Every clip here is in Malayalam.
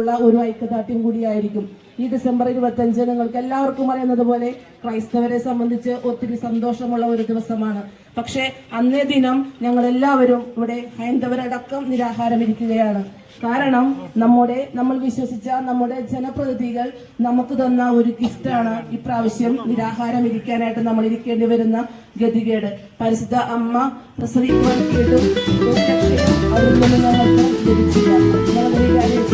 ഉള്ള ഒരു ഐക്യദാർഢ്യം കൂടിയായിരിക്കും. ഈ ഡിസംബർ 25 നിങ്ങൾക്ക് എല്ലാവർക്കും അറിയുന്നത് പോലെ ക്രൈസ്തവരെ സംബന്ധിച്ച് ഒത്തിരി സന്തോഷമുള്ള ഒരു ദിവസമാണ്. പക്ഷേ അന്നേ ദിനം ഞങ്ങൾ എല്ലാവരും ഇവിടെ ഹൈന്ദവരടക്കം നിരാഹാരം ഇരിക്കുകയാണ്. കാരണം നമ്മൾ വിശ്വസിച്ച നമ്മുടെ ജനപ്രതിനിധികൾ നമുക്ക് തന്ന ഒരു ഗിഫ്റ്റാണ് ഇപ്രാവശ്യം നിരാഹാരം ഇരിക്കാനായിട്ട് നമ്മൾ ഇരിക്കേണ്ടി വരുന്ന ഗതികേട്. പരിശുദ്ധ അമ്മ പ്രസവിക്കുവാൻ കേട്ടും അതിൽ നിന്ന് ഞങ്ങൾക്ക് ലഭിച്ചില്ല. ഞങ്ങളുടെ ഈ കാര്യം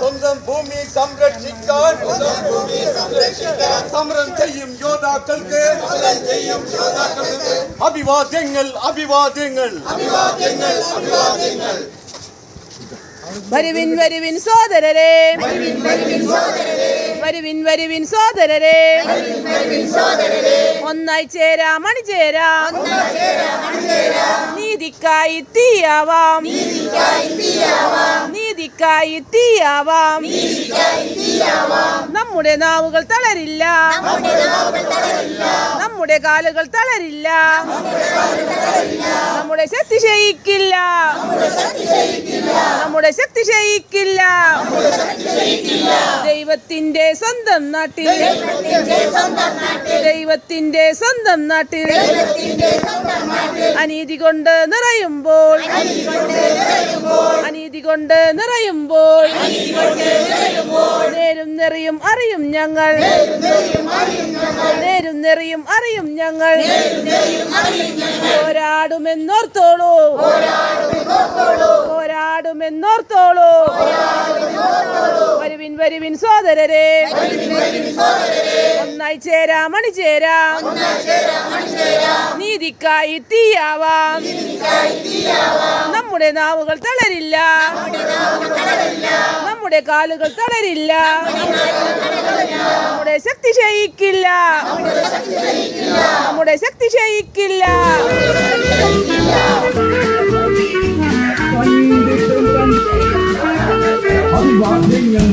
സ്വന്തം ഭൂമി സംരക്ഷിക്കാൻ സമരം ചെയ്യും യോദ്ധാക്കൾക്ക് അഭിവാദ്യങ്ങൾ അഭിവാദ്യങ്ങൾ. വരുവിൻ വരുവിൻ സോദരരെ, വരുവിൻ വരുവിൻ സോദരരെ, ഒന്നായി ചേരാം അണിചേരാം, നീതിക്കായി തീയാവാം, നീതിക്കായി തീയാവാം. നമ്മുടെ നാവുകൾ തളരില്ല, നമ്മുടെ കാലുകൾ തളരില്ല, നമ്മുടെ ശക്തി ക്ഷയിക്കില്ല, നമ്മുടെ ശക്തി ക്ഷയിക്കില്ല. ദൈവത്തിന്റെ സ്വന്തം നാട്ടിൽ, ദൈവത്തിന്റെ സ്വന്തം നാട്ടിൽ അനീതി കൊണ്ട് നിറയുമ്പോൾ, അനീതി കൊണ്ട് നിറയുമ്പോൾ നേരും നെറിയും അറിയും ഞങ്ങൾ, നേരും നെറിയും അറിയും ഞങ്ങൾ. പോരാടുമെന്നോർത്തോളൂ, പോരാടുമെന്നോർത്തോളൂ. വരുവിൻ വരുവിൻ സോദരരെ, ഒന്നായി ചേരാം അണിചേരാം, നീതിക്കായി തീയാവാം. നമ്മുടെ നാവുകൾ തളരില്ല, നമ്മുടെ കാലുകൾ തളരില്ല, നമ്മുടെ ശക്തി ക്ഷയിക്കില്ല, നമ്മുടെ ശക്തി ക്ഷയിക്കില്ല. അഭിവാദ്യങ്ങൾ